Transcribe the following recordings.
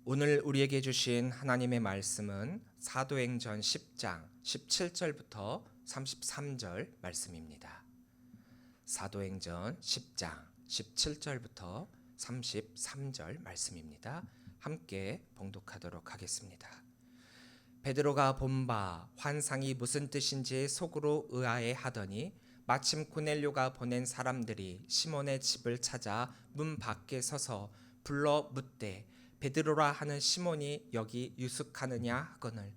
오늘 우리에게 주신 하나님의 말씀은 사도행전 10장 17절부터 33절 말씀입니다. 사도행전 10장 17절부터 33절 말씀입니다. 함께 봉독하도록 하겠습니다. 베드로가 본 바 환상이 무슨 뜻인지 속으로 의아해 하더니 마침 고넬료가 보낸 사람들이 시몬의 집을 찾아 문 밖에 서서 불러 묻되 베드로라 하는 시몬이 여기 유숙하느냐 하거늘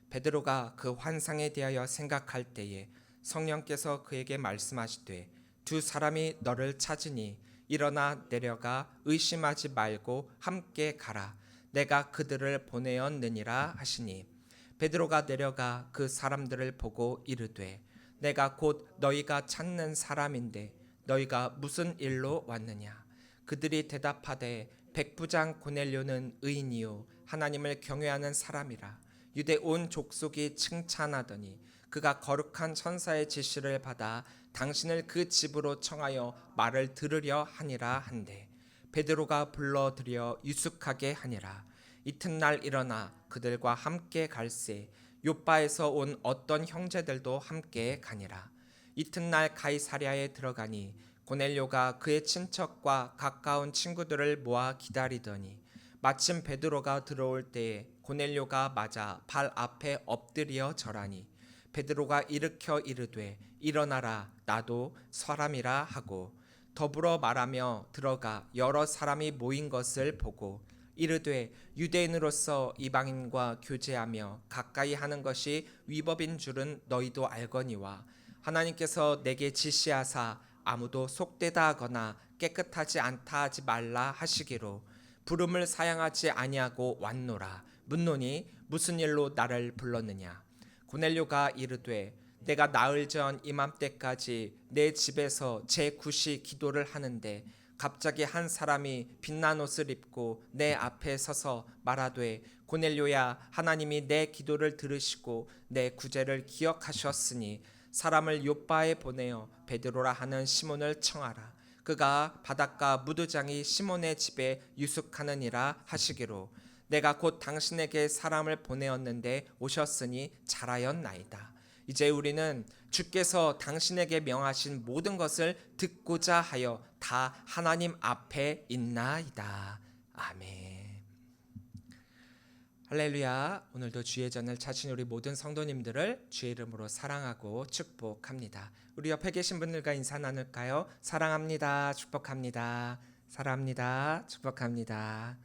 베드로가 그 환상에 대하여 생각할 때에 성령께서 그에게 말씀하시되 두 사람이 너를 찾으니 일어나 내려가 의심하지 말고 함께 가라. 내가 그들을 보내었느니라 하시니 베드로가 내려가 그 사람들을 보고 이르되 내가 곧 너희가 찾는 사람인데 너희가 무슨 일로 왔느냐. 그들이 대답하되 백부장 고넬료는 의인이요 하나님을 경외하는 사람이라. 유대 온 족속이 칭찬하더니 그가 거룩한 천사의 지시를 받아 당신을 그 집으로 청하여 말을 들으려 하니라 한데 베드로가 불러들여 유숙하게 하니라. 이튿날 일어나 그들과 함께 갈새 요빠에서 온 어떤 형제들도 함께 가니라. 이튿날 가이사랴에 들어가니 고넬료가 그의 친척과 가까운 친구들을 모아 기다리더니 마침 베드로가 들어올 때에 고넬료가 맞아 발 앞에 엎드려 절하니 베드로가 일으켜 이르되 일어나라 나도 사람이라 하고 더불어 말하며 들어가 여러 사람이 모인 것을 보고 이르되 유대인으로서 이방인과 교제하며 가까이 하는 것이 위법인 줄은 너희도 알거니와 하나님께서 내게 지시하사 아무도 속되다 하거나 깨끗하지 않다 하지 말라 하시기로 부름을 사양하지 아니하고 왔노라. 묻노니 무슨 일로 나를 불렀느냐. 고넬료가 이르되 내가 나흘 전 이맘때까지 내 집에서 제9시 기도를 하는데 갑자기 한 사람이 빛난 옷을 입고 내 앞에 서서 말하되 고넬료야 하나님이 내 기도를 들으시고 내 구제를 기억하셨으니 사람을 요빠에 보내어 베드로라 하는 시몬을 청하라. 그가 바닷가 무두장이 시몬의 집에 유숙하느니라 하시기로 내가 곧 당신에게 사람을 보내었는데 오셨으니 잘하였나이다. 이제 우리는 주께서 당신에게 명하신 모든 것을 듣고자 하여 다 하나님 앞에 있나이다. 아멘. 할렐루야. 오늘도 주의 전을 찾으신 우리 모든 성도님들을 주의 이름으로 사랑하고 축복합니다. 우리 옆에 계신 분들과 인사 나눌까요? 사랑합니다. 축복합니다. 사랑합니다. 축복합니다.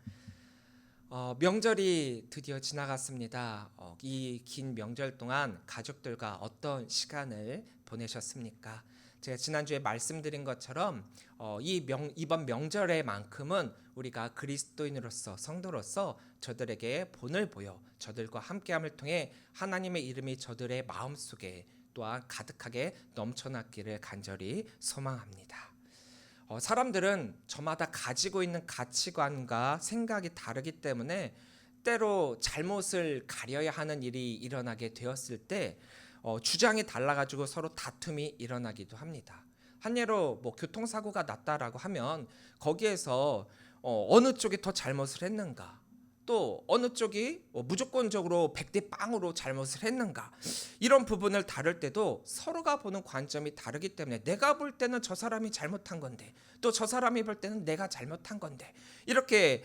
명절이 드디어 지나갔습니다. 이 긴 명절 동안 가족들과 어떤 시간을 보내셨습니까? 제가 지난주에 말씀드린 것처럼 이번 명절에만큼은 우리가 그리스도인으로서 성도로서 저들에게 본을 보여 저들과 함께함을 통해 하나님의 이름이 저들의 마음속에 또한 가득하게 넘쳐났기를 간절히 소망합니다. 사람들은 저마다 가지고 있는 가치관과 생각이 다르기 때문에 때로 잘못을 가려야 하는 일이 일어나게 되었을 때 주장이 달라가지고 서로 다툼이 일어나기도 합니다. 한 예로 교통사고가 났다라고 하면 거기에서 어느 쪽이 더 잘못을 했는가, 또 어느 쪽이 무조건적으로 100대 0으로 잘못을 했는가, 이런 부분을 다룰 때도 서로가 보는 관점이 다르기 때문에 내가 볼 때는 저 사람이 잘못한 건데 또 저 사람이 볼 때는 내가 잘못한 건데 이렇게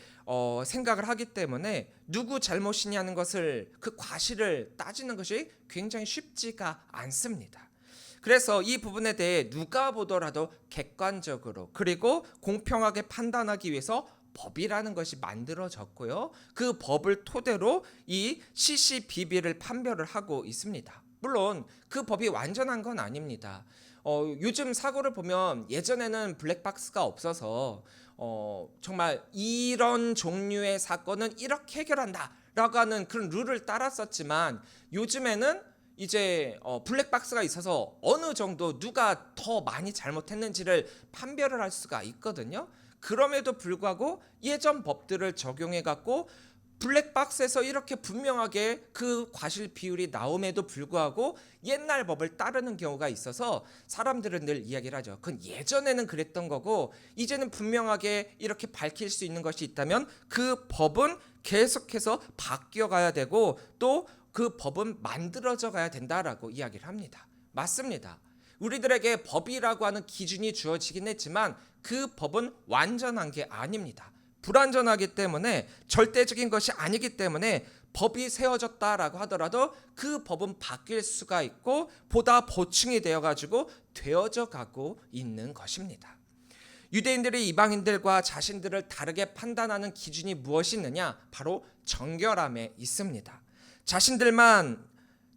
생각을 하기 때문에 누구 잘못이냐는 것을 그 과실을 따지는 것이 굉장히 쉽지가 않습니다. 그래서 이 부분에 대해 누가 보더라도 객관적으로 그리고 공평하게 판단하기 위해서 법이라는 것이 만들어졌고요. 그 법을 토대로 이 CCBB를 판별을 하고 있습니다. 물론 그 법이 완전한 건 아닙니다. 요즘 사고를 보면 예전에는 블랙박스가 없어서 정말 이런 종류의 사건은 이렇게 해결한다라고 하는 그런 룰을 따랐었지만 요즘에는 이제 블랙박스가 있어서 어느 정도 누가 더 많이 잘못했는지를 판별을 할 수가 있거든요. 그럼에도 불구하고 예전 법들을 적용해 갖고 블랙박스에서 이렇게 분명하게 그 과실 비율이 나옴에도 불구하고 옛날 법을 따르는 경우가 있어서 사람들은 늘 이야기를 하죠. 그건 예전에는 그랬던 거고 이제는 분명하게 이렇게 밝힐 수 있는 것이 있다면 그 법은 계속해서 바뀌어가야 되고 또 그 법은 만들어져 가야 된다라고 이야기를 합니다. 맞습니다. 우리들에게 법이라고 하는 기준이 주어지긴 했지만 그 법은 완전한 게 아닙니다. 불완전하기 때문에 절대적인 것이 아니기 때문에 법이 세워졌다라고 하더라도 그 법은 바뀔 수가 있고 보다 보충이 되어가지고 되어져 가고 있는 것입니다. 유대인들이 이방인들과 자신들을 다르게 판단하는 기준이 무엇이 있느냐? 바로 정결함에 있습니다.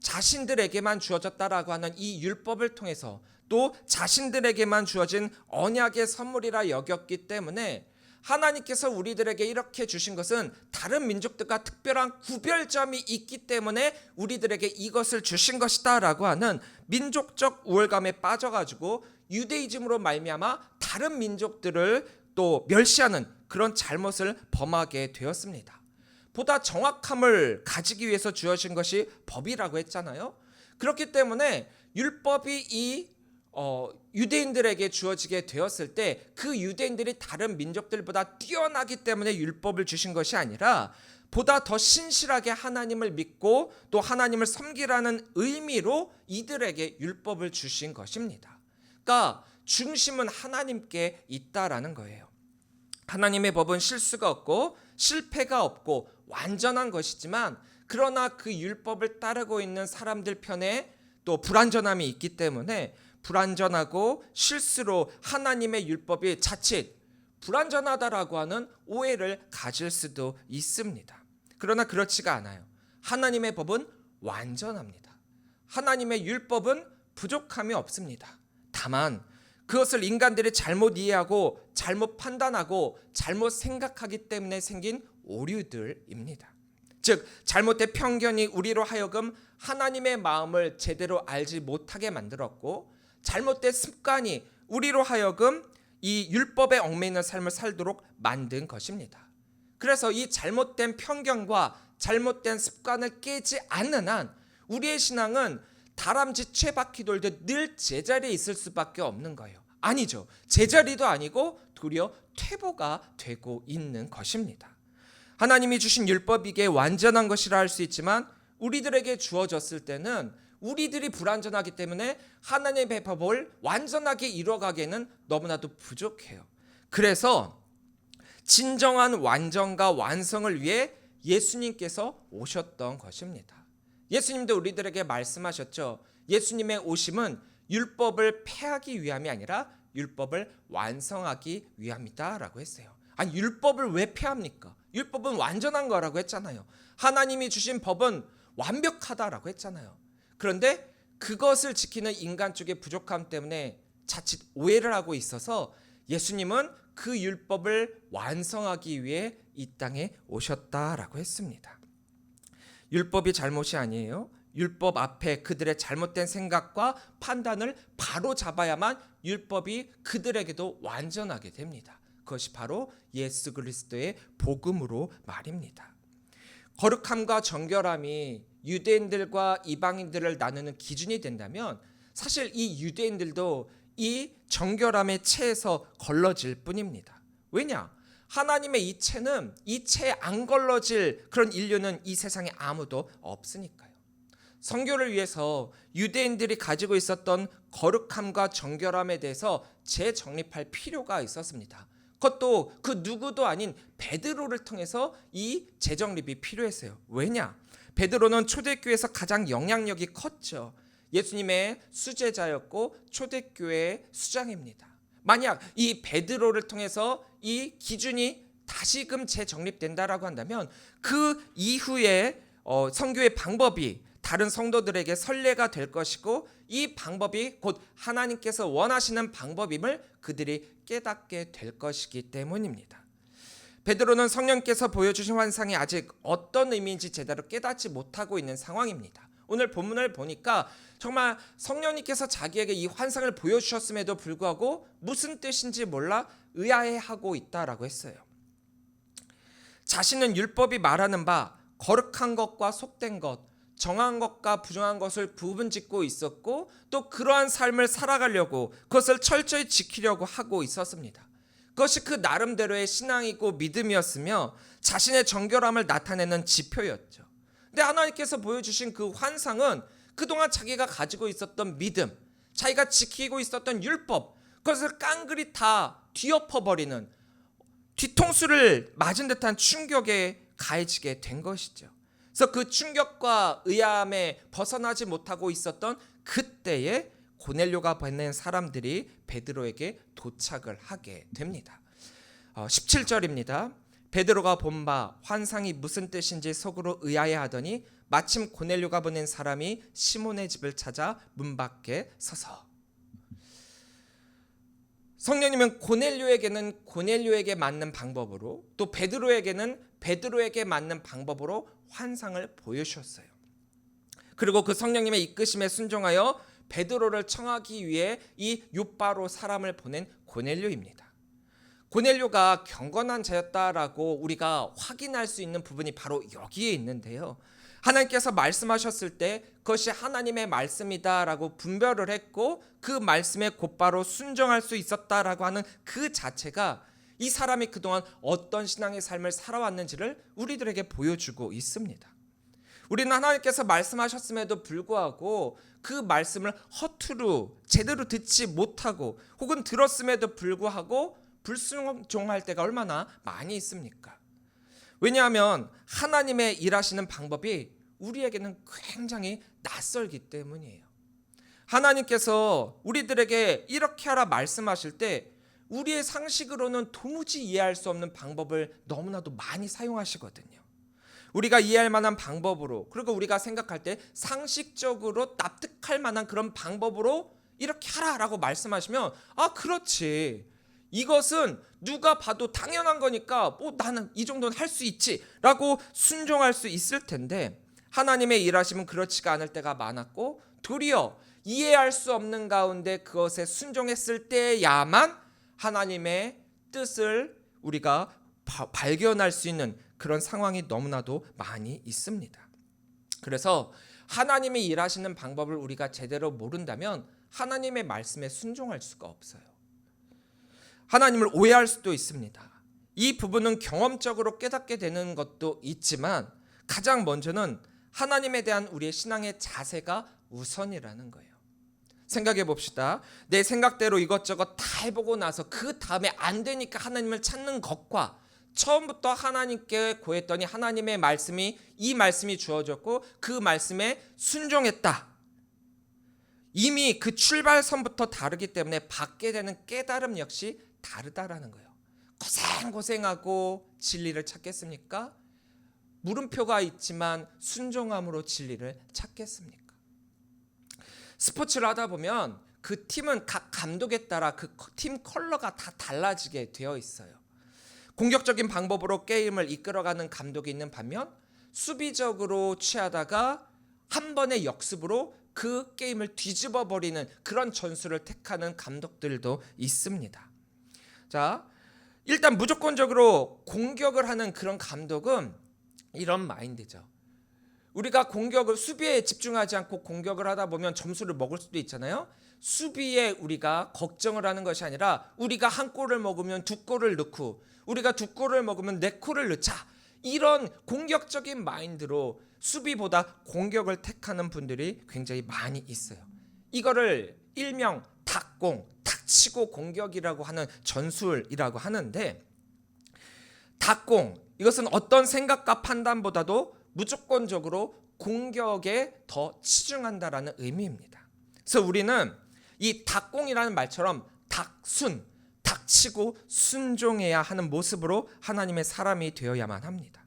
자신들에게만 주어졌다라고 하는 이 율법을 통해서 또 자신들에게만 주어진 언약의 선물이라 여겼기 때문에 하나님께서 우리들에게 이렇게 주신 것은 다른 민족들과 특별한 구별점이 있기 때문에 우리들에게 이것을 주신 것이다 라고 하는 민족적 우월감에 빠져가지고 유대이즘으로 말미암아 다른 민족들을 또 멸시하는 그런 잘못을 범하게 되었습니다. 보다 정확함을 가지기 위해서 주어진 것이 법이라고 했잖아요. 그렇기 때문에 율법이 이 유대인들에게 주어지게 되었을 때 그 유대인들이 다른 민족들보다 뛰어나기 때문에 율법을 주신 것이 아니라 보다 더 신실하게 하나님을 믿고 또 하나님을 섬기라는 의미로 이들에게 율법을 주신 것입니다. 그러니까 중심은 하나님께 있다라는 거예요. 하나님의 법은 실수가 없고 실패가 없고 완전한 것이지만 그러나 그 율법을 따르고 있는 사람들 편에 또 불완전함이 있기 때문에 불완전하고 실수로 하나님의 율법이 자칫 불완전하다라고 하는 오해를 가질 수도 있습니다. 그러나 그렇지가 않아요. 하나님의 법은 완전합니다. 하나님의 율법은 부족함이 없습니다. 다만 그것을 인간들이 잘못 이해하고 잘못 판단하고 잘못 생각하기 때문에 생긴 오류들입니다. 즉 잘못된 편견이 우리로 하여금 하나님의 마음을 제대로 알지 못하게 만들었고 잘못된 습관이 우리로 하여금 이 율법에 얽매이는 삶을 살도록 만든 것입니다. 그래서 이 잘못된 편견과 잘못된 습관을 깨지 않는 한 우리의 신앙은 다람쥐 쇠바퀴 돌듯 늘 제자리에 있을 수밖에 없는 거예요. 아니죠. 제자리도 아니고 도리어 퇴보가 되고 있는 것입니다. 하나님이 주신 율법이기에 완전한 것이라 할 수 있지만 우리들에게 주어졌을 때는 우리들이 불완전하기 때문에 하나님의 법을 완전하게 이루어가기에는 너무나도 부족해요. 그래서 진정한 완전과 완성을 위해 예수님께서 오셨던 것입니다. 예수님도 우리들에게 말씀하셨죠. 예수님의 오심은 율법을 폐하기 위함이 아니라 율법을 완성하기 위함이다 라고 했어요. 아니 율법을 왜 폐합니까? 율법은 완전한 거라고 했잖아요. 하나님이 주신 법은 완벽하다라고 했잖아요. 그런데 그것을 지키는 인간 쪽의 부족함 때문에 자칫 오해를 하고 있어서 예수님은 그 율법을 완성하기 위해 이 땅에 오셨다라고 했습니다. 율법이 잘못이 아니에요. 율법 앞에 그들의 잘못된 생각과 판단을 바로 잡아야만 율법이 그들에게도 완전하게 됩니다. 그것이 바로 예수 그리스도의 복음으로 말입니다. 거룩함과 정결함이 유대인들과 이방인들을 나누는 기준이 된다면 사실 이 유대인들도 이 정결함의 체에서 걸러질 뿐입니다. 왜냐? 하나님의 이 체는 이 체에 안 걸러질 그런 인류는 이 세상에 아무도 없으니까요. 선교를 위해서 유대인들이 가지고 있었던 거룩함과 정결함에 대해서 재정립할 필요가 있었습니다. 그것도 그 누구도 아닌 베드로를 통해서 이 재정립이 필요했어요. 왜냐? 베드로는 초대교회에서 가장 영향력이 컸죠. 예수님의 수제자였고 초대교회의 수장입니다. 만약 이 베드로를 통해서 이 기준이 다시금 재정립된다라고 한다면 그 이후에 선교의 방법이 다른 성도들에게 선례가 될 것이고 이 방법이 곧 하나님께서 원하시는 방법임을 그들이 깨닫게 될 것이기 때문입니다. 베드로는 성령께서 보여주신 환상이 아직 어떤 의미인지 제대로 깨닫지 못하고 있는 상황입니다. 오늘 본문을 보니까 정말 성령님께서 자기에게 이 환상을 보여주셨음에도 불구하고 무슨 뜻인지 몰라 의아해하고 있다라고 했어요. 자신은 율법이 말하는 바 거룩한 것과 속된 것, 정한 것과 부정한 것을 구분짓고 있었고 또 그러한 삶을 살아가려고 그것을 철저히 지키려고 하고 있었습니다. 그것이 그 나름대로의 신앙이고 믿음이었으며 자신의 정결함을 나타내는 지표였죠. 근데 하나님께서 보여주신 그 환상은 그동안 자기가 가지고 있었던 믿음, 자기가 지키고 있었던 율법, 그것을 깡그리 다 뒤엎어버리는, 뒤통수를 맞은 듯한 충격에 가해지게 된 것이죠. 그래서 그 충격과 의아함에 벗어나지 못하고 있었던 그때에 고넬료가 보낸 사람들이 베드로에게 도착을 하게 됩니다. 17절입니다. 베드로가 본 바 환상이 무슨 뜻인지 속으로 의아해하더니 마침 고넬료가 보낸 사람이 시몬의 집을 찾아 문 밖에 서서. 성령님은 고넬료에게는 고넬료에게 맞는 방법으로, 또 베드로에게는 베드로에게 맞는 방법으로 환상을 보여주셨어요. 그리고 그 성령님의 이끄심에 순종하여 베드로를 청하기 위해 이 욥바로 사람을 보낸 고넬료입니다. 고넬료가 경건한 자였다라고 우리가 확인할 수 있는 부분이 바로 여기에 있는데요. 하나님께서 말씀하셨을 때 그것이 하나님의 말씀이다라고 분별을 했고 그 말씀에 곧바로 순종할 수 있었다라고 하는 그 자체가 이 사람이 그동안 어떤 신앙의 삶을 살아왔는지를 우리들에게 보여주고 있습니다. 우리는 하나님께서 말씀하셨음에도 불구하고 그 말씀을 허투루 제대로 듣지 못하고 혹은 들었음에도 불구하고 불순종할 때가 얼마나 많이 있습니까? 왜냐하면 하나님의 일하시는 방법이 우리에게는 굉장히 낯설기 때문이에요. 하나님께서 우리들에게 이렇게 하라 말씀하실 때 우리의 상식으로는 도무지 이해할 수 없는 방법을 너무나도 많이 사용하시거든요. 우리가 이해할 만한 방법으로, 그리고 우리가 생각할 때 상식적으로 납득할 만한 그런 방법으로 이렇게 하라라고 말씀하시면 그렇지, 이것은 누가 봐도 당연한 거니까 나는 이 정도는 할 수 있지 라고 순종할 수 있을 텐데, 하나님의 일하심은 그렇지가 않을 때가 많았고 도리어 이해할 수 없는 가운데 그것에 순종했을 때야만 하나님의 뜻을 우리가 발견할 수 있는 그런 상황이 너무나도 많이 있습니다. 그래서 하나님이 일하시는 방법을 우리가 제대로 모른다면 하나님의 말씀에 순종할 수가 없어요. 하나님을 오해할 수도 있습니다. 이 부분은 경험적으로 깨닫게 되는 것도 있지만 가장 먼저는 하나님에 대한 우리의 신앙의 자세가 우선이라는 거예요. 생각해 봅시다. 내 생각대로 이것저것 다 해보고 나서 그 다음에 안 되니까 하나님을 찾는 것과 처음부터 하나님께 구했더니 하나님의 말씀이 이 말씀이 주어졌고 그 말씀에 순종했다. 이미 그 출발선부터 다르기 때문에 받게 되는 깨달음 역시 다르다라는 거예요. 고생하고 진리를 찾겠습니까? 물음표가 있지만 순종함으로 진리를 찾겠습니까? 스포츠를 하다 보면 그 팀은 각 감독에 따라 그 팀 컬러가 다 달라지게 되어 있어요. 공격적인 방법으로 게임을 이끌어가는 감독이 있는 반면 수비적으로 취하다가 한 번의 역습으로 그 게임을 뒤집어 버리는 그런 전술을 택하는 감독들도 있습니다. 자, 일단 무조건적으로 공격을 하는 그런 감독은 이런 마인드죠. 우리가 공격을 수비에 집중하지 않고 공격을 하다 보면 점수를 먹을 수도 있잖아요. 수비에 우리가 걱정을 하는 것이 아니라 우리가 한 골을 먹으면 두 골을 넣고 우리가 두 골을 먹으면 네 골을 넣자, 이런 공격적인 마인드로 수비보다 공격을 택하는 분들이 굉장히 많이 있어요. 이거를 일명 닭공, 닥치고 공격이라고 하는 전술이라고 하는데, 닭공, 이것은 어떤 생각과 판단보다도 무조건적으로 공격에 더 치중한다라는 의미입니다. 그래서 우리는 이 닭공이라는 말처럼 닥치고 순종해야 하는 모습으로 하나님의 사람이 되어야만 합니다.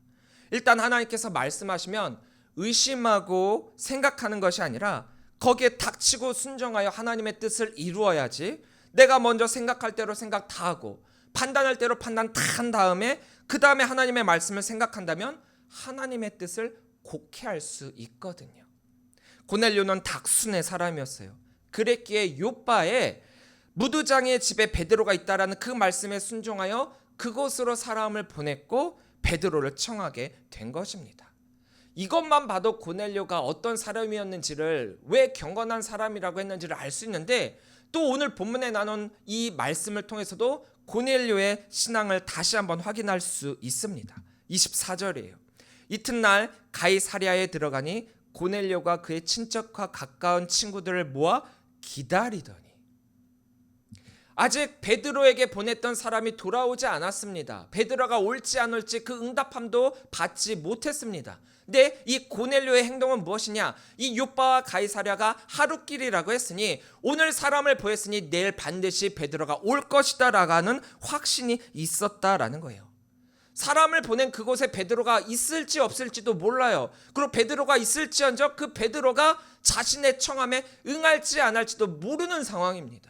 일단 하나님께서 말씀하시면 의심하고 생각하는 것이 아니라 거기에 닥치고 순종하여 하나님의 뜻을 이루어야지, 내가 먼저 생각할 대로 생각 다 하고 판단할 대로 판단 다 한 다음에 그 다음에 하나님의 말씀을 생각한다면 하나님의 뜻을 곡해할 수 있거든요. 고넬료는 닥순의 사람이었어요. 그랬기에 욥바에 무두장의 집에 베드로가 있다라는 그 말씀에 순종하여 그곳으로 사람을 보냈고 베드로를 청하게 된 것입니다. 이것만 봐도 고넬료가 어떤 사람이었는지를, 왜 경건한 사람이라고 했는지를 알 수 있는데, 또 오늘 본문에 나눈 이 말씀을 통해서도 고넬료의 신앙을 다시 한번 확인할 수 있습니다. 24절이에요. 이튿날 가이사랴에 들어가니 고넬료가 그의 친척과 가까운 친구들을 모아 기다리더니, 아직 베드로에게 보냈던 사람이 돌아오지 않았습니다. 베드로가 올지 안 올지 그 응답함도 받지 못했습니다. 근데 이 고넬료의 행동은 무엇이냐? 이 요빠와 가이사랴가 하루길이라고 했으니, 오늘 사람을 보냈으니 내일 반드시 베드로가 올 것이다 라는 확신이 있었다라는 거예요. 사람을 보낸 그곳에 베드로가 있을지 없을지도 몰라요. 그리고 베드로가 있을지언정 그 베드로가 자신의 청함에 응할지 안 할지도 모르는 상황입니다.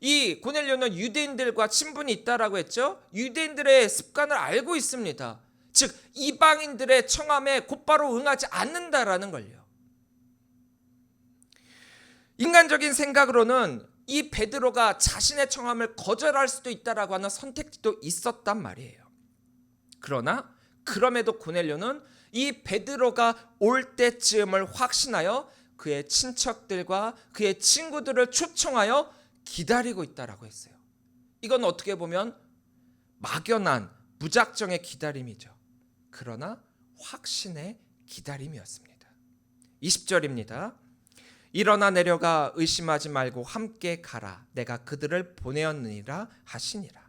이 고넬료는 유대인들과 친분이 있다라고 했죠. 유대인들의 습관을 알고 있습니다. 즉 이방인들의 청함에 곧바로 응하지 않는다라는 걸요. 인간적인 생각으로는 이 베드로가 자신의 청함을 거절할 수도 있다라고 하는 선택지도 있었단 말이에요. 그러나 그럼에도 고넬료는 이 베드로가 올 때쯤을 확신하여 그의 친척들과 그의 친구들을 초청하여 기다리고 있다라고 했어요. 이건 어떻게 보면 막연한 무작정의 기다림이죠. 그러나 확신의 기다림이었습니다. 20절입니다. 일어나 내려가 의심하지 말고 함께 가라. 내가 그들을 보내었느니라 하시니라.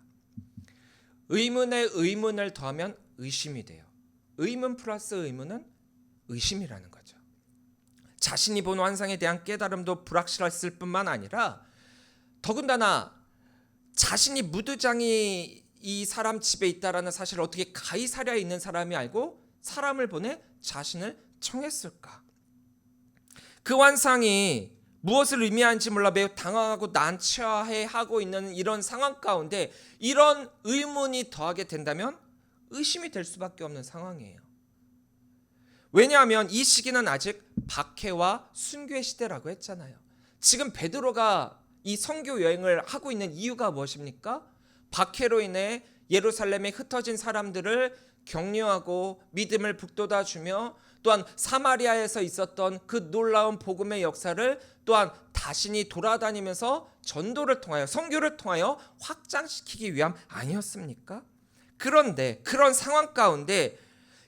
의문에 의문을 더하면 의심이 돼요. 의문 플러스 의문은 의심이라는 거죠. 자신이 본 환상에 대한 깨달음도 불확실했을 뿐만 아니라, 더군다나 자신이 무두장이 이 사람 집에 있다라는 사실을 어떻게 가이사랴에 있는 사람이 알고 사람을 보내 자신을 청했을까? 그 환상이 무엇을 의미하는지 몰라 매우 당황하고 난처해하고 있는 이런 상황 가운데 이런 의문이 더하게 된다면 의심이 될 수밖에 없는 상황이에요. 왜냐하면 이 시기는 아직 박해와 순교의 시대라고 했잖아요. 지금 베드로가 이 선교 여행을 하고 있는 이유가 무엇입니까? 박해로 인해 예루살렘에 흩어진 사람들을 격려하고 믿음을 북돋아주며, 또한 사마리아에서 있었던 그 놀라운 복음의 역사를 또한 자신이 돌아다니면서 전도를 통하여, 선교를 통하여 확장시키기 위함 아니었습니까? 그런데 그런 상황 가운데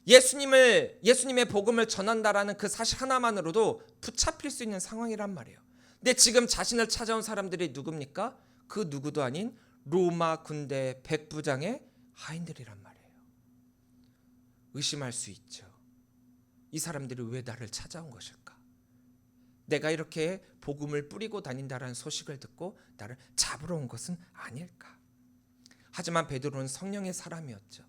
예수님의 복음을 전한다라는 그 사실 하나만으로도 붙잡힐 수 있는 상황이란 말이에요. 근데 지금 자신을 찾아온 사람들이 누굽니까? 그 누구도 아닌 로마 군대 백부장의 하인들이란 말이에요. 의심할 수 있죠. 이 사람들이 왜 나를 찾아온 것일까? 내가 이렇게 복음을 뿌리고 다닌다라는 소식을 듣고 나를 잡으러 온 것은 아닐까? 하지만 베드로는 성령의 사람이었죠.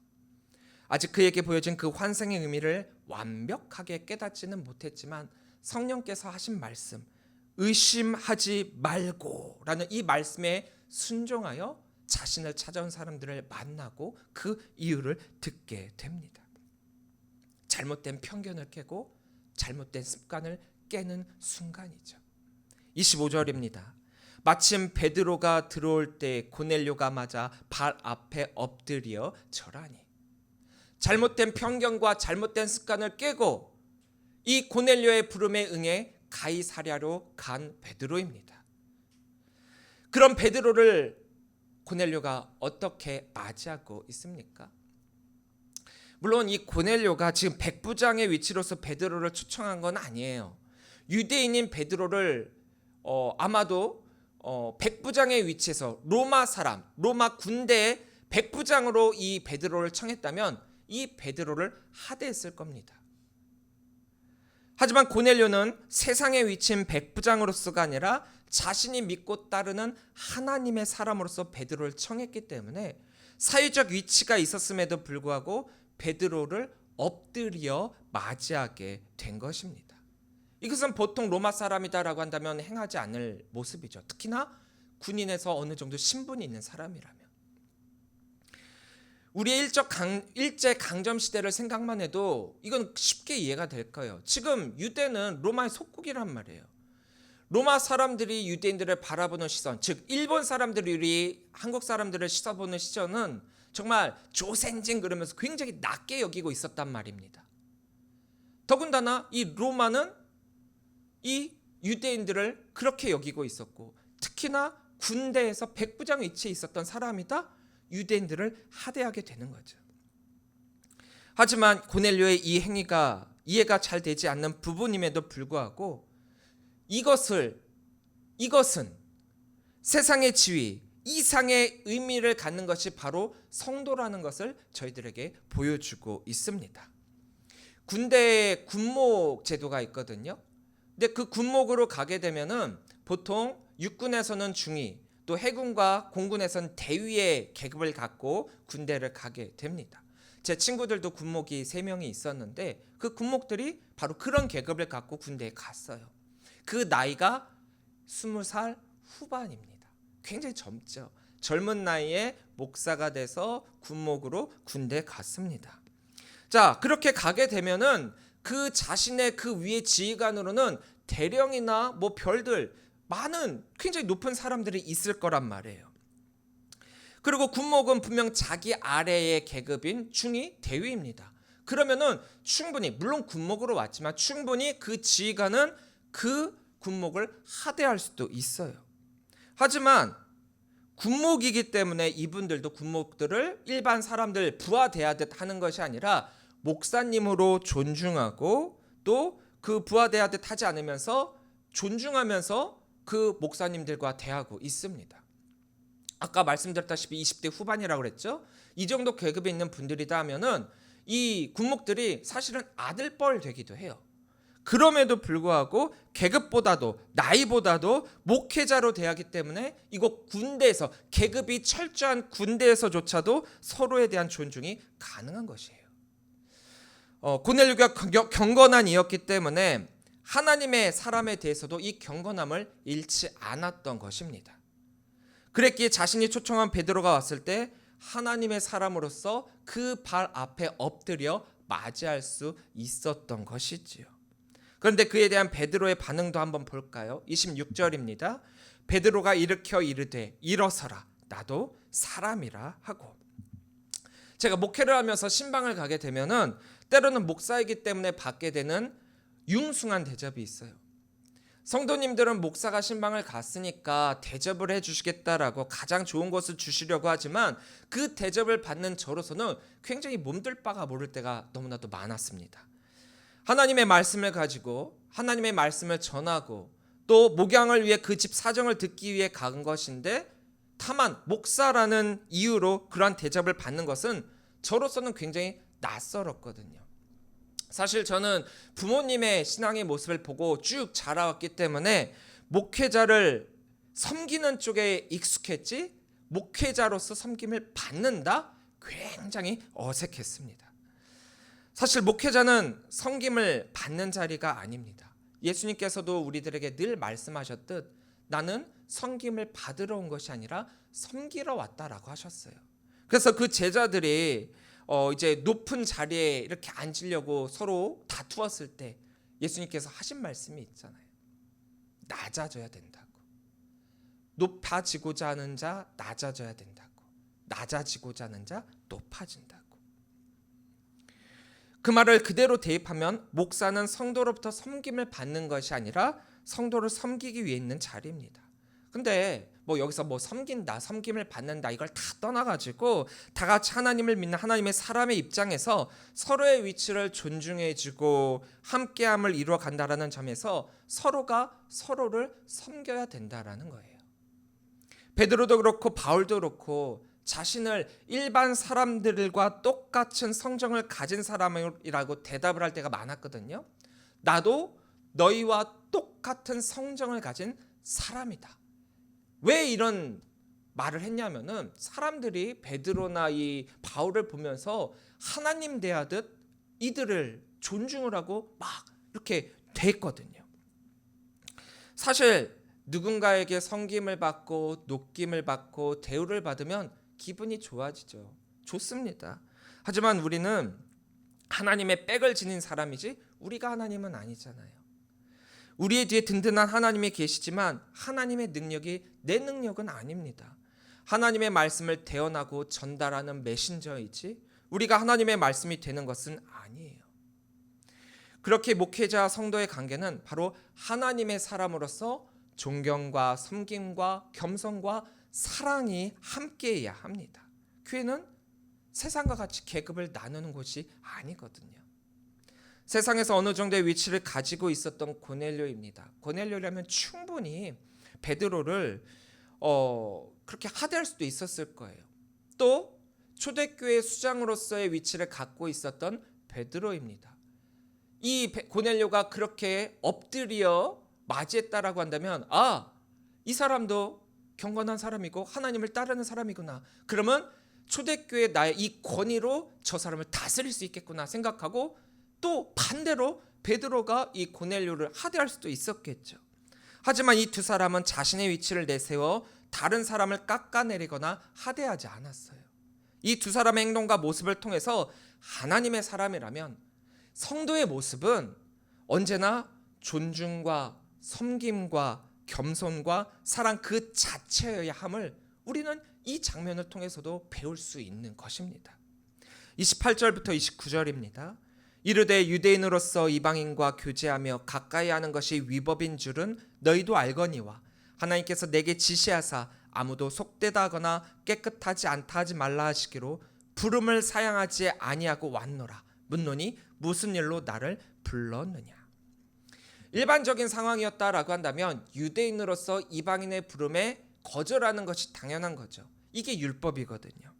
아직 그에게 보여진 그 환상의 의미를 완벽하게 깨닫지는 못했지만 성령께서 하신 말씀, 의심하지 말고 라는 이 말씀에 순종하여 자신을 찾아온 사람들을 만나고 그 이유를 듣게 됩니다. 잘못된 편견을 깨고 잘못된 습관을 깨는 순간이죠. 25절입니다. 마침 베드로가 들어올 때 고넬료가 맞아 발 앞에 엎드려 절하니. 잘못된 편견과 잘못된 습관을 깨고 이 고넬료의 부름에 응해 가이사랴로 간 베드로입니다. 그럼 베드로를 고넬료가 어떻게 맞이하고 있습니까? 물론 이 고넬료가 지금 백부장의 위치로서 베드로를 초청한 건 아니에요. 유대인인 베드로를 아마도 백부장의 위치에서 로마 사람, 로마 군대의 백부장으로 이 베드로를 청했다면 이 베드로를 하대했을 겁니다. 하지만 고넬료는 세상의 위치인 백부장으로서가 아니라 자신이 믿고 따르는 하나님의 사람으로서 베드로를 청했기 때문에 사회적 위치가 있었음에도 불구하고 베드로를 엎드려 맞이하게 된 것입니다. 이것은 보통 로마 사람이다라고 한다면 행하지 않을 모습이죠. 특히나 군인에서 어느 정도 신분이 있는 사람이라면. 우리의 일제 강점 시대를 생각만 해도 이건 쉽게 이해가 될 거예요. 지금 유대는 로마의 속국이란 말이에요. 로마 사람들이 유대인들을 바라보는 시선, 즉 일본 사람들이 우리 한국 사람들을 시선보는 시선은 정말 조센징 그러면서 굉장히 낮게 여기고 있었단 말입니다. 더군다나 이 로마는 이 유대인들을 그렇게 여기고 있었고, 특히나 군대에서 백부장 위치에 있었던 사람이다 유대인들을 하대하게 되는 거죠. 하지만 고넬료의 이 행위가 이해가 잘 되지 않는 부분임에도 불구하고 이것은 세상의 지위 이상의 의미를 갖는 것이 바로 성도라는 것을 저희들에게 보여주고 있습니다. 군대에 군목 제도가 있거든요. 근데 그 군목으로 가게 되면은 보통 육군에서는 중위, 또 해군과 공군에서는 대위의 계급을 갖고 군대를 가게 됩니다. 제 친구들도 군목이 3명이 있었는데 그 군목들이 바로 그런 계급을 갖고 군대에 갔어요. 그 나이가 20살 후반입니다. 굉장히 젊죠. 젊은 나이에 목사가 돼서 군목으로 군대에 갔습니다. 자, 그렇게 가게 되면은 그 자신의 그 위의 지휘관으로는 대령이나 뭐 별들 많은 굉장히 높은 사람들이 있을 거란 말이에요. 그리고 군목은 분명 자기 아래의 계급인 중위, 대위입니다. 그러면은 충분히 물론 군목으로 왔지만 충분히 그 지휘관은 그 군목을 하대할 수도 있어요. 하지만 군목이기 때문에 이분들도 군목들을 일반 사람들 부하대하듯 하는 것이 아니라 목사님으로 존중하고 또 그 부하대하듯 하지 않으면서 존중하면서 그 목사님들과 대하고 있습니다. 아까 말씀드렸다시피 20대 후반이라고 그랬죠. 이 정도 계급에 있는 분들이다 하면은 이 군목들이 사실은 아들뻘 되기도 해요. 그럼에도 불구하고 계급보다도 나이보다도 목회자로 대하기 때문에 이곳 군대에서 계급이 철저한 군대에서조차도 서로에 대한 존중이 가능한 것이에요. 고넬료가 경건한 이였기 때문에 하나님의 사람에 대해서도 이 경건함을 잃지 않았던 것입니다. 그랬기에 자신이 초청한 베드로가 왔을 때 하나님의 사람으로서 그 발 앞에 엎드려 맞이할 수 있었던 것이지요. 그런데 그에 대한 베드로의 반응도 한번 볼까요? 26절입니다. 베드로가 일으켜 이르되 일어서라 나도 사람이라 하고. 제가 목회를 하면서 신방을 가게 되면은 때로는 목사이기 때문에 받게 되는 융숭한 대접이 있어요. 성도님들은 목사가 신방을 갔으니까 대접을 해주시겠다라고 가장 좋은 것을 주시려고 하지만 그 대접을 받는 저로서는 굉장히 몸둘 바가 모를 때가 너무나도 많았습니다. 하나님의 말씀을 가지고 하나님의 말씀을 전하고 또 목양을 위해 그 집 사정을 듣기 위해 간 것인데 다만 목사라는 이유로 그러한 대접을 받는 것은 저로서는 굉장히 낯설었거든요. 사실 저는 부모님의 신앙의 모습을 보고 쭉 자라왔기 때문에 목회자를 섬기는 쪽에 익숙했지 목회자로서 섬김을 받는다? 굉장히 어색했습니다. 사실 목회자는 섬김을 받는 자리가 아닙니다. 예수님께서도 우리들에게 늘 말씀하셨듯 나는 섬김을 받으러 온 것이 아니라 섬기러 왔다라고 하셨어요. 그래서 그 제자들이 이제 높은 자리에 이렇게 앉으려고 서로 다투었을 때 예수님께서 하신 말씀이 있잖아요. 낮아져야 된다고. 높아지고자 하는 자 낮아져야 된다고. 낮아지고자 하는 자 높아진다고. 그 말을 그대로 대입하면 목사는 성도로부터 섬김을 받는 것이 아니라 성도를 섬기기 위해 있는 자리입니다. 근데 여기서 섬긴다, 섬김을 받는다 이걸 다 떠나가지고 다 같이 하나님을 믿는 하나님의 사람의 입장에서 서로의 위치를 존중해주고 함께함을 이루어 간다라는 점에서 서로가 서로를 섬겨야 된다라는 거예요. 베드로도 그렇고 바울도 그렇고 자신을 일반 사람들과 똑같은 성정을 가진 사람이라고 대답을 할 때가 많았거든요. 나도 너희와 똑같은 성정을 가진 사람이다. 왜 이런 말을 했냐면은 사람들이 베드로나 이 바울을 보면서 하나님 대하듯 이들을 존중을 하고 막 이렇게 됐거든요. 사실 누군가에게 섬김을 받고 높김을 받고 대우를 받으면 기분이 좋아지죠. 좋습니다. 하지만 우리는 하나님의 백을 지닌 사람이지 우리가 하나님은 아니잖아요. 우리의 뒤에 든든한 하나님이 계시지만 하나님의 능력이 내 능력은 아닙니다. 하나님의 말씀을 대언하고 전달하는 메신저이지 우리가 하나님의 말씀이 되는 것은 아니에요. 그렇게 목회자 성도의 관계는 바로 하나님의 사람으로서 존경과 섬김과 겸손과 사랑이 함께해야 합니다. 교회는 세상과 같이 계급을 나누는 곳이 아니거든요. 세상에서 어느 정도의 위치를 가지고 있었던 고넬료입니다. 고넬료라면 충분히 베드로를 그렇게 하대할 수도 있었을 거예요. 또 초대교회 수장으로서의 위치를 갖고 있었던 베드로입니다. 이 고넬료가 그렇게 엎드려 맞이했다라고 한다면 이 사람도 경건한 사람이고 하나님을 따르는 사람이구나. 그러면 초대교회 나의 이 권위로 저 사람을 다스릴 수 있겠구나 생각하고 또 반대로 베드로가 이 고넬료를 하대할 수도 있었겠죠. 하지만 이 두 사람은 자신의 위치를 내세워 다른 사람을 깎아내리거나 하대하지 않았어요. 이 두 사람의 행동과 모습을 통해서 하나님의 사람이라면 성도의 모습은 언제나 존중과 섬김과 겸손과 사랑 그 자체여야 함을 우리는 이 장면을 통해서도 배울 수 있는 것입니다. 28절부터 29절입니다. 이르되 유대인으로서 이방인과 교제하며 가까이 하는 것이 위법인 줄은 너희도 알거니와 하나님께서 내게 지시하사 아무도 속되다 하거나 깨끗하지 않다 하지 말라 하시기로 부름을 사양하지 아니하고 왔노라. 묻노니 무슨 일로 나를 불렀느냐. 일반적인 상황이었다라고 한다면 유대인으로서 이방인의 부름에 거절하는 것이 당연한 거죠. 이게 율법이거든요.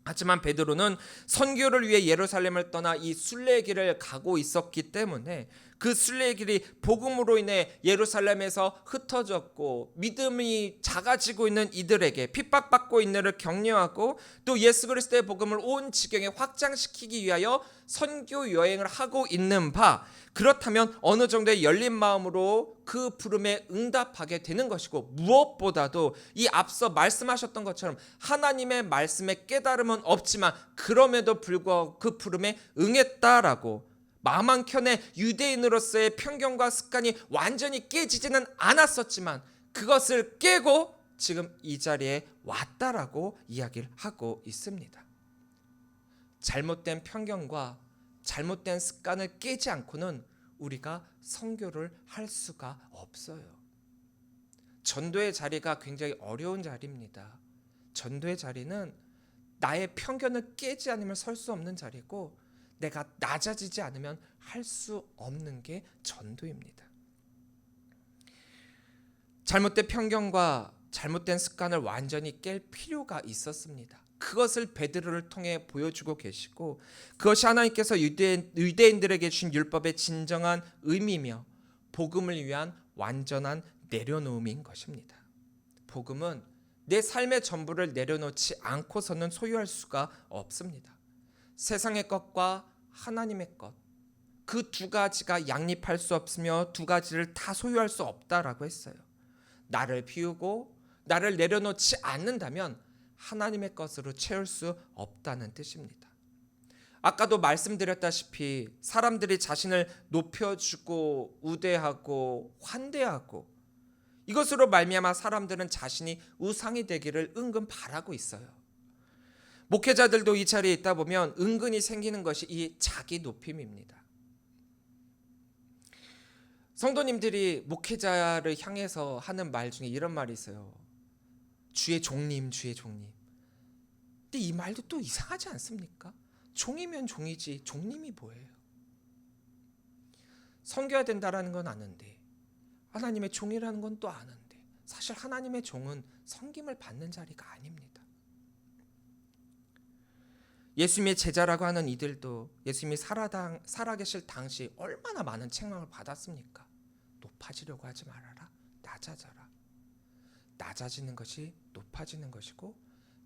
하지만 베드로는 선교를 위해 예루살렘을 떠나 이 순례의 길을 가고 있었기 때문에 그 순례의 길이 복음으로 인해 예루살렘에서 흩어졌고 믿음이 작아지고 있는 이들에게 핍박받고 있는 이들을 격려하고 또 예수 그리스도의 복음을 온 지경에 확장시키기 위하여 선교 여행을 하고 있는 바, 그렇다면 어느 정도의 열린 마음으로 그 부름에 응답하게 되는 것이고, 무엇보다도 이 앞서 말씀하셨던 것처럼 하나님의 말씀에 깨달음은 없지만 그럼에도 불구하고 그 부름에 응했다라고, 마음 한켠에 유대인으로서의 편견과 습관이 완전히 깨지지는 않았었지만 그것을 깨고 지금 이 자리에 왔다라고 이야기를 하고 있습니다. 잘못된 편견과 잘못된 습관을 깨지 않고는 우리가 선교를 할 수가 없어요. 전도의 자리가 굉장히 어려운 자리입니다. 전도의 자리는 나의 편견을 깨지 않으면 설 수 없는 자리고, 내가 낮아지지 않으면 할 수 없는 게 전도입니다. 잘못된 편견과 잘못된 습관을 완전히 깰 필요가 있었습니다. 그것을 베드로를 통해 보여주고 계시고, 그것이 하나님께서 유대인들에게 주신 율법의 진정한 의미며 복음을 위한 완전한 내려놓음인 것입니다. 복음은 내 삶의 전부를 내려놓지 않고서는 소유할 수가 없습니다. 세상의 것과 하나님의 것, 그 두 가지가 양립할 수 없으며 두 가지를 다 소유할 수 없다라고 했어요. 나를 비우고 나를 내려놓지 않는다면 하나님의 것으로 채울 수 없다는 뜻입니다. 아까도 말씀드렸다시피 사람들이 자신을 높여주고 우대하고 환대하고, 이것으로 말미암아 사람들은 자신이 우상이 되기를 은근 바라고 있어요. 목회자들도 이 자리에 있다 보면 은근히 생기는 것이 이 자기 높임입니다. 성도님들이 목회자를 향해서 하는 말 중에 이런 말이 있어요. 주의 종님, 주의 종님. 근데 이 말도 또 이상하지 않습니까? 종이면 종이지 종님이 뭐예요? 섬겨야 된다라는 건 아는데, 하나님의 종이라는 건 또 아는데, 사실 하나님의 종은 섬김을 받는 자리가 아닙니다. 예수님의 제자라고 하는 이들도 예수님이 살아계실 당시 얼마나 많은 책망을 받았습니까? 높아지려고 하지 말아라. 낮아져라. 낮아지는 것이 높아지는 것이고,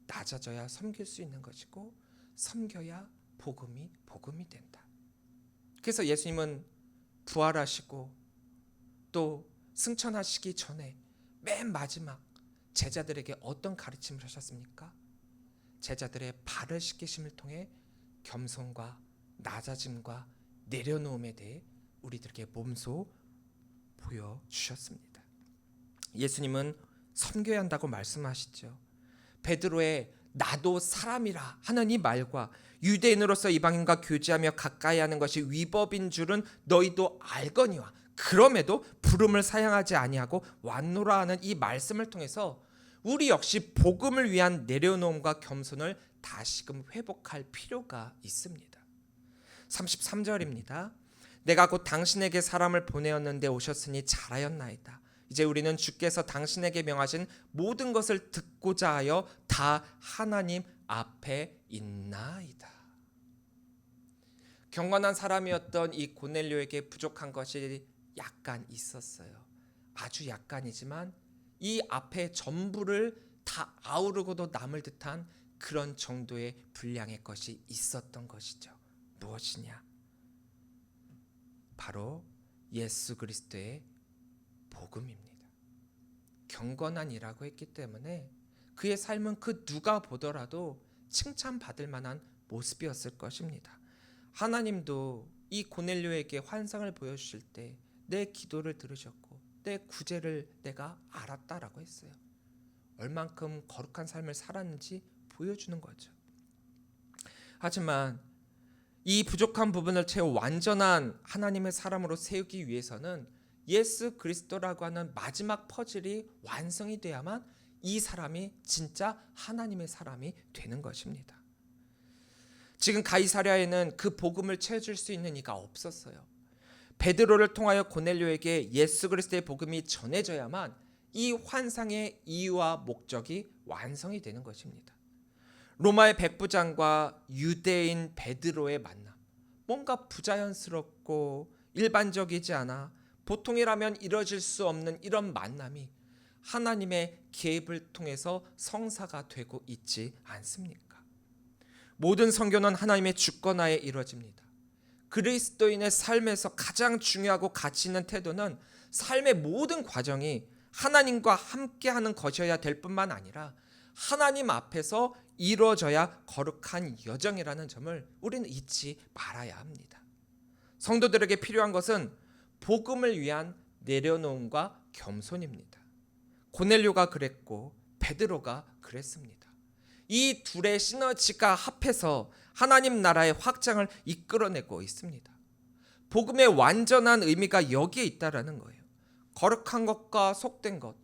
낮아져야 섬길 수 있는 것이고, 섬겨야 복음이 된다. 그래서 예수님은 부활하시고 또 승천하시기 전에 맨 마지막 제자들에게 어떤 가르침을 하셨습니까? 제자들의 발을 씻기심을 통해 겸손과 낮아짐과 내려놓음에 대해 우리들에게 몸소 보여주셨습니다. 예수님은 섬겨야 한다고 말씀하시죠. 베드로의 나도 사람이라 하는 이 말과 유대인으로서 이방인과 교제하며 가까이 하는 것이 위법인 줄은 너희도 알거니와 그럼에도 부름을 사양하지 아니하고 왔노라 하는 이 말씀을 통해서 우리 역시 복음을 위한 내려놓음과 겸손을 다시금 회복할 필요가 있습니다. 33절입니다. 내가 곧 당신에게 사람을 보내었는데 오셨으니 잘하였나이다. 이제 우리는 주께서 당신에게 명하신 모든 것을 듣고자 하여 다 하나님 앞에 있나이다. 경건한 사람이었던 이 고넬료에게 부족한 것이 약간 있었어요. 아주 약간이지만 이 앞에 전부를 다 아우르고도 남을 듯한 그런 정도의 분량의 것이 있었던 것이죠. 무엇이냐? 바로 예수 그리스도의 복음입니다. 경건한 이라고 했기 때문에 그의 삶은 그 누가 보더라도 칭찬받을 만한 모습이었을 것입니다. 하나님도 이 고넬료에게 환상을 보여주실 때 내 기도를 들으셨고 내 구제를 내가 알았다라고 했어요. 얼만큼 거룩한 삶을 살았는지 보여주는 거죠. 하지만 이 부족한 부분을 채워 완전한 하나님의 사람으로 세우기 위해서는 예수 그리스도라고 하는 마지막 퍼즐이 완성이 돼야만 이 사람이 진짜 하나님의 사람이 되는 것입니다. 지금 가이사랴에는 그 복음을 채워줄 수 있는 이가 없었어요. 베드로를 통하여 고넬료에게 예수 그리스도의 복음이 전해져야만 이 환상의 이유와 목적이 완성이 되는 것입니다. 로마의 백부장과 유대인 베드로의 만남, 뭔가 부자연스럽고 일반적이지 않아 보통이라면 이뤄질 수 없는 이런 만남이 하나님의 개입을 통해서 성사가 되고 있지 않습니까? 모든 선교는 하나님의 주권하에 이루어집니다. 그리스도인의 삶에서 가장 중요하고 가치 있는 태도는 삶의 모든 과정이 하나님과 함께하는 것이어야 될 뿐만 아니라 하나님 앞에서 이루어져야 거룩한 여정이라는 점을 우리는 잊지 말아야 합니다. 성도들에게 필요한 것은 복음을 위한 내려놓음과 겸손입니다. 고넬료가 그랬고 베드로가 그랬습니다. 이 둘의 시너지가 합해서 하나님 나라의 확장을 이끌어내고 있습니다. 복음의 완전한 의미가 여기에 있다라는 거예요. 거룩한 것과 속된 것,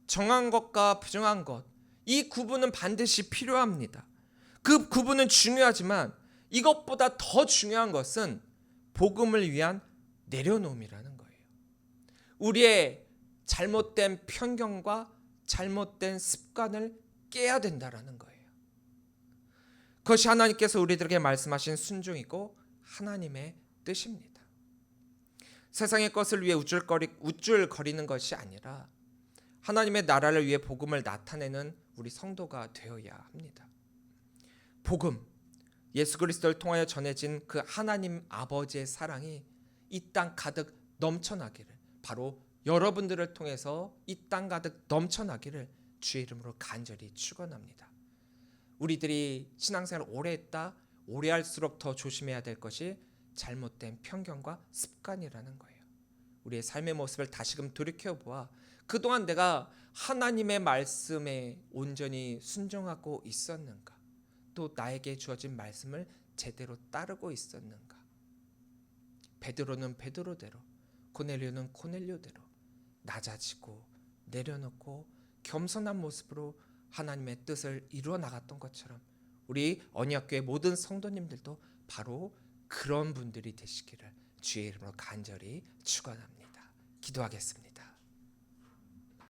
정한 것과 부정한 것, 이 구분은 반드시 필요합니다. 그 구분은 중요하지만 이것보다 더 중요한 것은 복음을 위한 내려놓음이라는 거예요. 우리의 잘못된 편견과 잘못된 습관을 깨야 된다라는 거예요. 그것이 하나님께서 우리들에게 말씀하신 순종이고 하나님의 뜻입니다. 세상의 것을 위해 우쭐거리는 것이 아니라 하나님의 나라를 위해 복음을 나타내는 우리 성도가 되어야 합니다. 복음, 예수 그리스도를 통하여 전해진 그 하나님 아버지의 사랑이 이 땅 가득 넘쳐나기를, 바로 여러분들을 통해서 이 땅 가득 넘쳐나기를 주의 이름으로 간절히 축원합니다. 우리들이 신앙생활을 오래 했다, 오래 할수록 더 조심해야 될 것이 잘못된 편견과 습관이라는 거예요. 우리의 삶의 모습을 다시금 돌이켜보아 그동안 내가 하나님의 말씀에 온전히 순종하고 있었는가? 또 나에게 주어진 말씀을 제대로 따르고 있었는가? 베드로는 베드로대로, 고넬료는 고넬료대로 낮아지고 내려놓고 겸손한 모습으로 하나님의 뜻을 이루어 나갔던 것처럼 우리 언약교회 모든 성도님들도 바로 그런 분들이 되시기를 주의 이름으로 간절히 축원합니다. 기도하겠습니다.